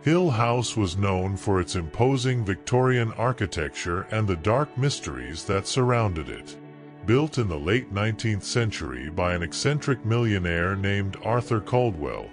Hill House was known for its imposing Victorian architecture and the dark mysteries that surrounded it. Built in the late 19th century by an eccentric millionaire named Arthur Caldwell,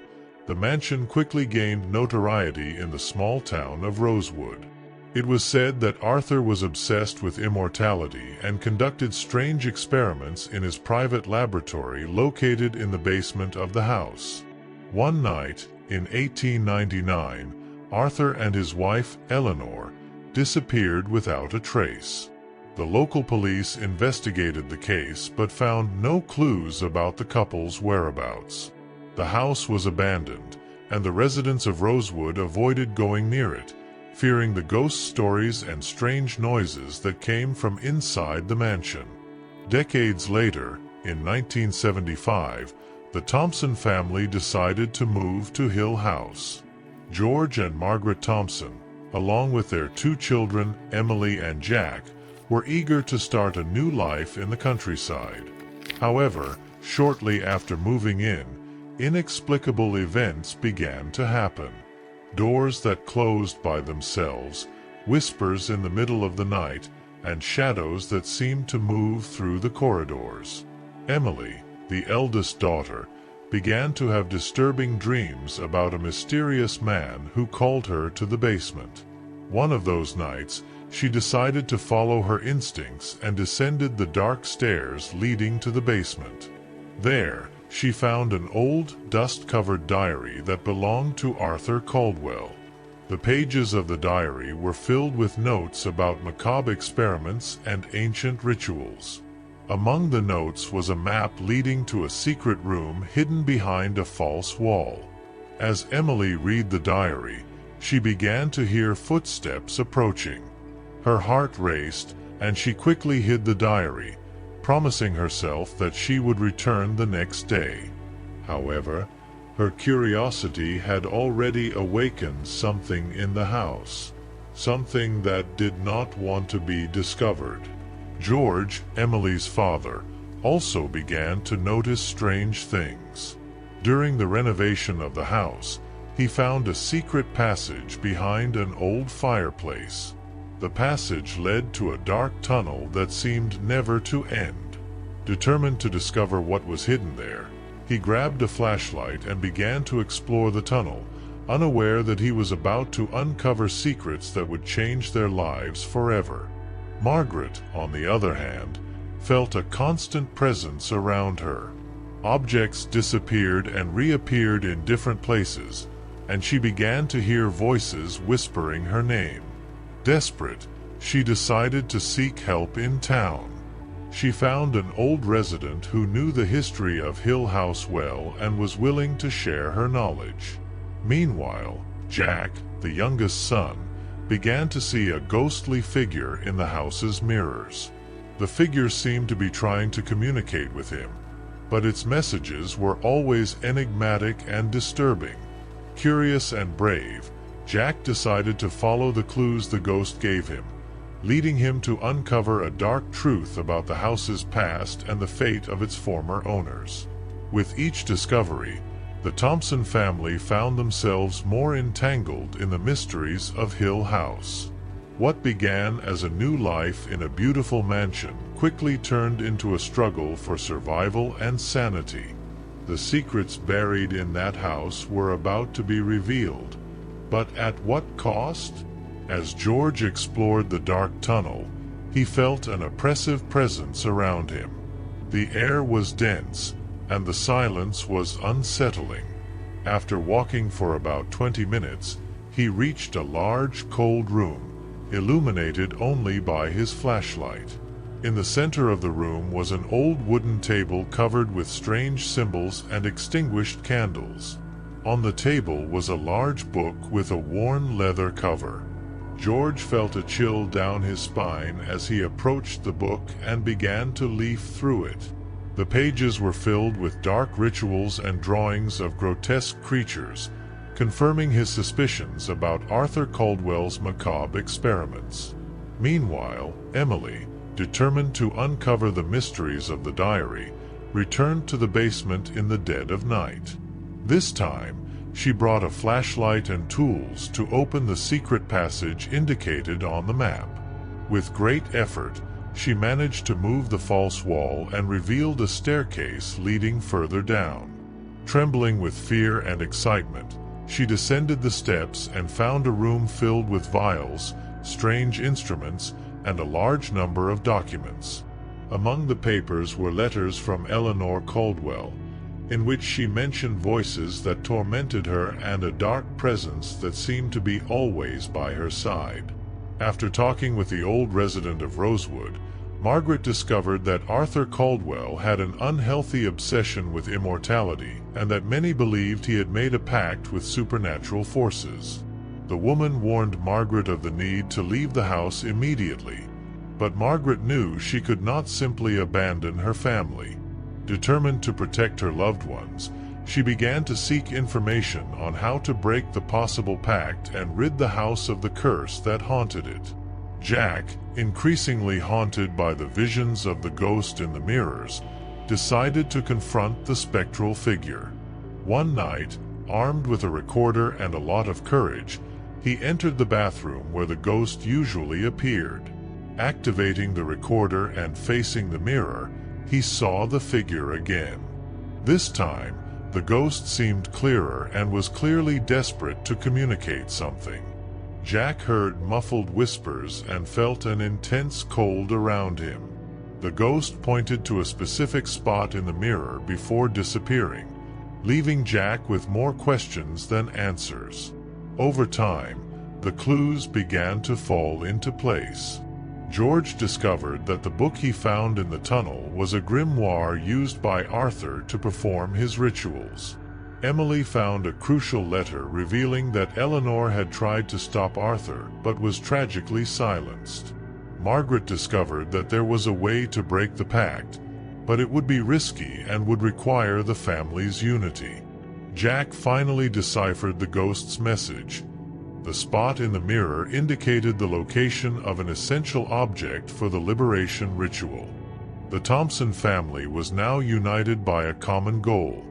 the mansion quickly gained notoriety in the small town of Rosewood. It was said that Arthur was obsessed with immortality and conducted strange experiments in his private laboratory located in the basement of the house. One night, in 1899, Arthur and his wife, Eleanor, disappeared without a trace. The local police investigated the case but found no clues about the couple's whereabouts. The house was abandoned, and the residents of Rosewood avoided going near it, fearing the ghost stories and strange noises that came from inside the mansion. Decades later, in 1975, the Thompson family decided to move to Hill House. George and Margaret Thompson, along with their two children, Emily and Jack, were eager to start a new life in the countryside. However, shortly after moving in, inexplicable events began to happen. Doors that closed by themselves, whispers in the middle of the night, and shadows that seemed to move through the corridors. Emily, the eldest daughter, began to have disturbing dreams about a mysterious man who called her to the basement. One of those nights, she decided to follow her instincts and descended the dark stairs leading to the basement. There, she found an old, dust-covered diary that belonged to Arthur Caldwell. The pages of the diary were filled with notes about macabre experiments and ancient rituals. Among the notes was a map leading to a secret room hidden behind a false wall. As Emily read the diary, she began to hear footsteps approaching. Her heart raced, and she quickly hid the diary, promising herself that she would return the next day. However, her curiosity had already awakened something in the house, something that did not want to be discovered. George, Emily's father, also began to notice strange things. During the renovation of the house, he found a secret passage behind an old fireplace. The passage led to a dark tunnel that seemed never to end. Determined to discover what was hidden there, he grabbed a flashlight and began to explore the tunnel, unaware that he was about to uncover secrets that would change their lives forever. Margaret, on the other hand, felt a constant presence around her. Objects disappeared and reappeared in different places, and she began to hear voices whispering her name. Desperate, she decided to seek help in town. She found an old resident who knew the history of Hill House well and was willing to share her knowledge. Meanwhile, Jack, the youngest son, began to see a ghostly figure in the house's mirrors. The figure seemed to be trying to communicate with him, but its messages were always enigmatic and disturbing. Curious and brave, Jack decided to follow the clues the ghost gave him, leading him to uncover a dark truth about the house's past and the fate of its former owners. With each discovery, the Thompson family found themselves more entangled in the mysteries of Hill House. What began as a new life in a beautiful mansion quickly turned into a struggle for survival and sanity. The secrets buried in that house were about to be revealed, but at what cost? As George explored the dark tunnel, he felt an oppressive presence around him. The air was dense, and the silence was unsettling. After walking for about 20 minutes, he reached a large, cold room, illuminated only by his flashlight. In the center of the room was an old wooden table covered with strange symbols and extinguished candles. On the table was a large book with a worn leather cover. George felt a chill down his spine as he approached the book and began to leaf through it. The pages were filled with dark rituals and drawings of grotesque creatures, confirming his suspicions about Arthur Caldwell's macabre experiments. Meanwhile, Emily, determined to uncover the mysteries of the diary, returned to the basement in the dead of night. This time, She brought a flashlight and tools to open the secret passage indicated on the map. With great effort, she managed to move the false wall and revealed a staircase leading further down. Trembling with fear and excitement, she descended the steps and found a room filled with vials, strange instruments, and a large number of documents. Among the papers were letters from Eleanor Caldwell, in which she mentioned voices that tormented her and a dark presence that seemed to be always by her side. After talking with the old resident of Rosewood, Margaret discovered that Arthur Caldwell had an unhealthy obsession with immortality, and that many believed he had made a pact with supernatural forces. The woman warned Margaret of the need to leave the house immediately, but Margaret knew she could not simply abandon her family. Determined to protect her loved ones, she began to seek information on how to break the possible pact and rid the house of the curse that haunted it. Jack, increasingly haunted by the visions of the ghost in the mirrors, decided to confront the spectral figure. One night, armed with a recorder and a lot of courage, he entered the bathroom where the ghost usually appeared. Activating the recorder and facing the mirror, he saw the figure again. This time, the ghost seemed clearer and was clearly desperate to communicate something. Jack heard muffled whispers and felt an intense cold around him. The ghost pointed to a specific spot in the mirror before disappearing, leaving Jack with more questions than answers. Over time, the clues began to fall into place. George discovered that the book he found in the tunnel was a grimoire used by Arthur to perform his rituals. Emily found a crucial letter revealing that Eleanor had tried to stop Arthur but was tragically silenced. Margaret discovered that there was a way to break the pact, but it would be risky and would require the family's unity. Jack finally deciphered the ghost's message. The spot in the mirror indicated the location of an essential object for the liberation ritual. The Thompson family was now united by a common goal: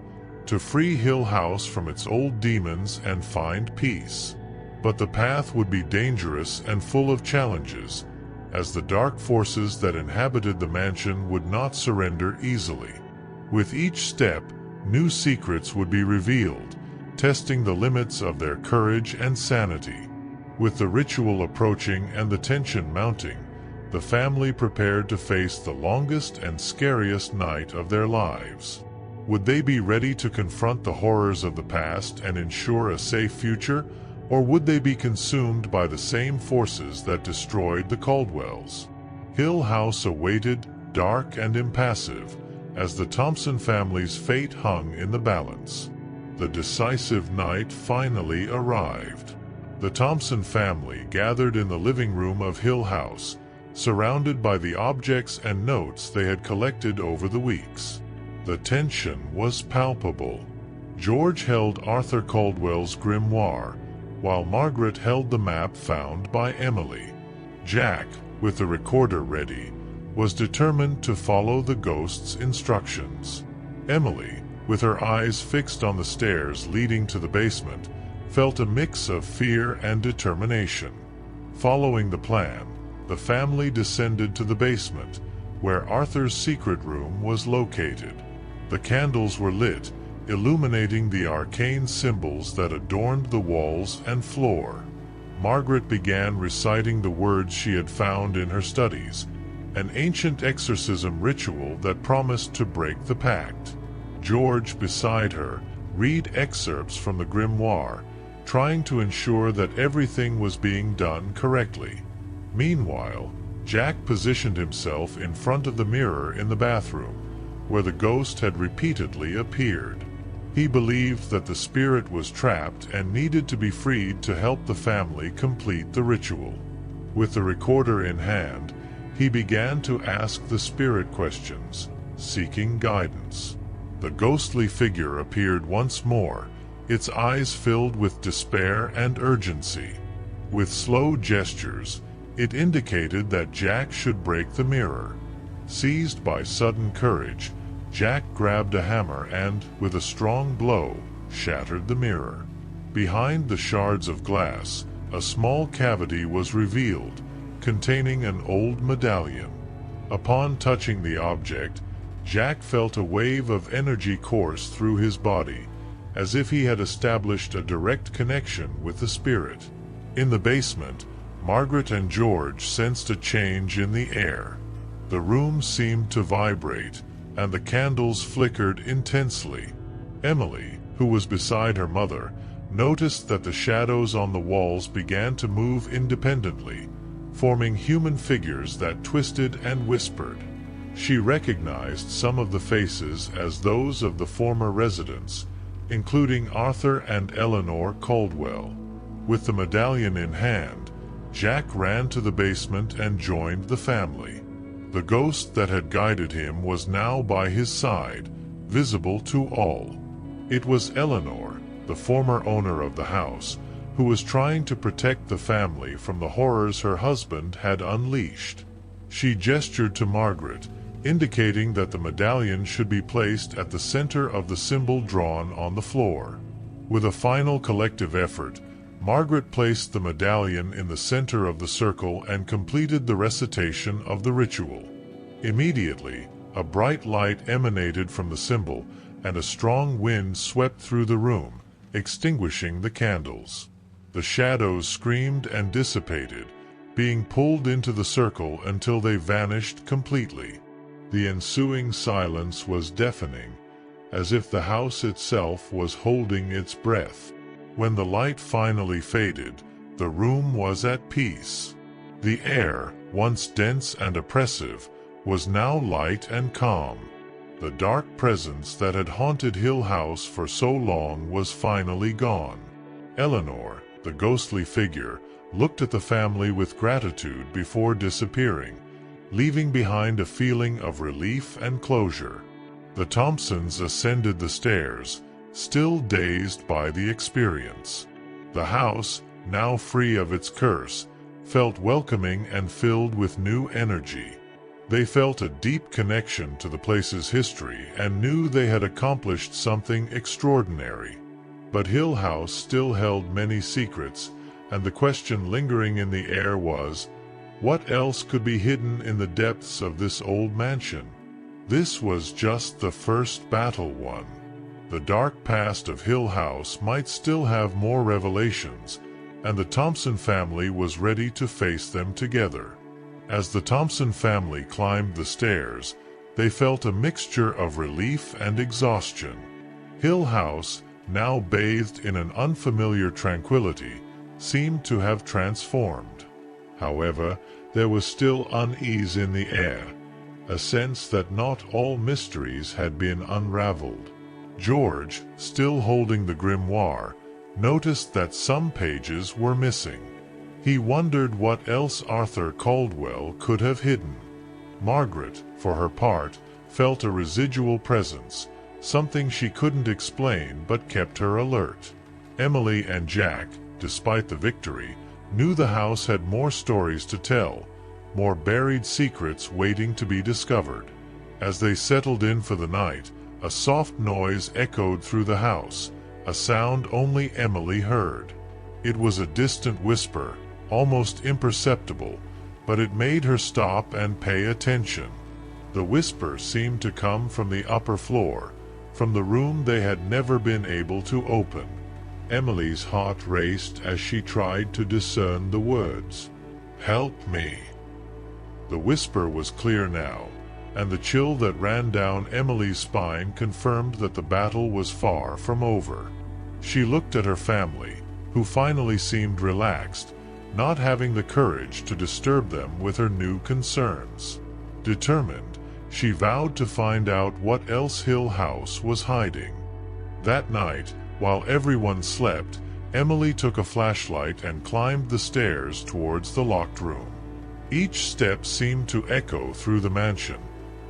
to free Hill House from its old demons and find peace. But the path would be dangerous and full of challenges, as the dark forces that inhabited the mansion would not surrender easily. With each step, new secrets would be revealed, testing the limits of their courage and sanity. With the ritual approaching and the tension mounting, the family prepared to face the longest and scariest night of their lives. Would they be ready to confront the horrors of the past and ensure a safe future, or would they be consumed by the same forces that destroyed the Caldwells? Hill House awaited, dark and impassive, as the Thompson family's fate hung in the balance. The decisive night finally arrived. The Thompson family gathered in the living room of Hill House, surrounded by the objects and notes they had collected over the weeks. The tension was palpable. George held Arthur Caldwell's grimoire, while Margaret held the map found by Emily. Jack, with the recorder ready, was determined to follow the ghost's instructions. Emily, with her eyes fixed on the stairs leading to the basement, felt a mix of fear and determination. Following the plan, the family descended to the basement, where Arthur's secret room was located. The candles were lit, illuminating the arcane symbols that adorned the walls and floor. Margaret began reciting the words she had found in her studies, an ancient exorcism ritual that promised to break the pact. George, beside her, read excerpts from the grimoire, trying to ensure that everything was being done correctly. Meanwhile, Jack positioned himself in front of the mirror in the bathroom, where the ghost had repeatedly appeared. He believed that the spirit was trapped and needed to be freed to help the family complete the ritual. With the recorder in hand, he began to ask the spirit questions, seeking guidance. The ghostly figure appeared once more, its eyes filled with despair and urgency. With slow gestures, it indicated that Jack should break the mirror. Seized by sudden courage, Jack grabbed a hammer and, with a strong blow, shattered the mirror. Behind the shards of glass, a small cavity was revealed, containing an old medallion. Upon touching the object, Jack felt a wave of energy course through his body, as if he had established a direct connection with the spirit. In the basement, Margaret and George sensed a change in the air. The room seemed to vibrate, and the candles flickered intensely. Emily, who was beside her mother, noticed that the shadows on the walls began to move independently, forming human figures that twisted and whispered. She recognized some of the faces as those of the former residents, including Arthur and Eleanor Caldwell. With the medallion in hand, Jack ran to the basement and joined the family. The ghost that had guided him was now by his side, visible to all. It was Eleanor, the former owner of the house, who was trying to protect the family from the horrors her husband had unleashed. She gestured to Margaret, indicating that the medallion should be placed at the center of the symbol drawn on the floor. With a final collective effort, Margaret placed the medallion in the center of the circle and completed the recitation of the ritual. Immediately, a bright light emanated from the symbol, and a strong wind swept through the room, extinguishing the candles. The shadows screamed and dissipated, being pulled into the circle until they vanished completely. The ensuing silence was deafening, as if the house itself was holding its breath. When the light finally faded, the room was at peace. The air, once dense and oppressive, was now light and calm. The dark presence that had haunted Hill House for so long was finally gone. Eleanor, the ghostly figure, looked at the family with gratitude before disappearing, leaving behind a feeling of relief and closure. The Thompsons ascended the stairs, still dazed by the experience. The house, now free of its curse, felt welcoming and filled with new energy. They felt a deep connection to the place's history and knew they had accomplished something extraordinary. But Hill House still held many secrets, and the question lingering in the air was, what else could be hidden in the depths of this old mansion? This was just the first battle won. The dark past of Hill House might still have more revelations, and the Thompson family was ready to face them together. As the Thompson family climbed the stairs, they felt a mixture of relief and exhaustion. Hill House, now bathed in an unfamiliar tranquility, seemed to have transformed. However, there was still unease in the air, a sense that not all mysteries had been unraveled. George, still holding the grimoire, noticed that some pages were missing. He wondered what else Arthur Caldwell could have hidden. Margaret, for her part, felt a residual presence, something she couldn't explain but kept her alert. Emily and Jack, despite the victory, knew the house had more stories to tell, more buried secrets waiting to be discovered. As they settled in for the night, a soft noise echoed through the house, a sound only Emily heard. It was a distant whisper, almost imperceptible, but it made her stop and pay attention. The whisper seemed to come from the upper floor, from the room they had never been able to open. Emily's heart raced as she tried to discern the words. "Help me." The whisper was clear now, and the chill that ran down Emily's spine confirmed that the battle was far from over. She looked at her family, who finally seemed relaxed, not having the courage to disturb them with her new concerns. Determined, she vowed to find out what else Hill House was hiding. That night, while everyone slept, Emily took a flashlight and climbed the stairs towards the locked room. Each step seemed to echo through the mansion,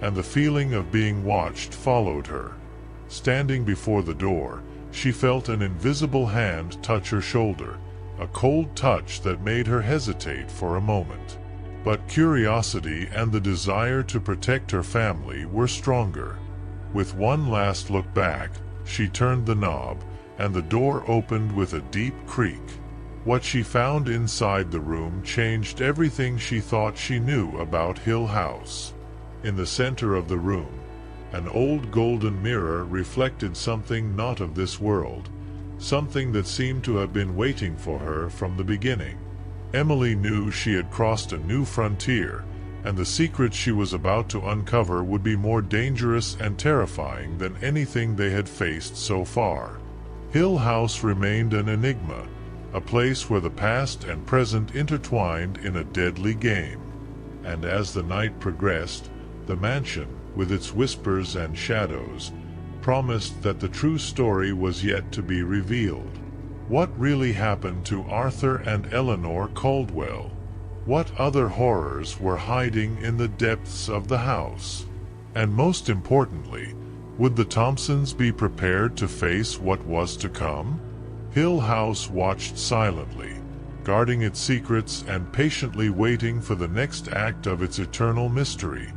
and the feeling of being watched followed her. Standing before the door, she felt an invisible hand touch her shoulder, a cold touch that made her hesitate for a moment. But curiosity and the desire to protect her family were stronger. With one last look back, she turned the knob, and the door opened with a deep creak. What she found inside the room changed everything she thought she knew about Hill House. In the center of the room, an old golden mirror reflected something not of this world, something that seemed to have been waiting for her from the beginning. Emily knew she had crossed a new frontier, and the secrets she was about to uncover would be more dangerous and terrifying than anything they had faced so far. Hill House remained an enigma, a place where the past and present intertwined in a deadly game. And as the night progressed, the mansion, with its whispers and shadows, promised that the true story was yet to be revealed. What really happened to Arthur and Eleanor Caldwell? What other horrors were hiding in the depths of the house? And most importantly, would the Thompsons be prepared to face what was to come? Hill House watched silently, guarding its secrets and patiently waiting for the next act of its eternal mystery.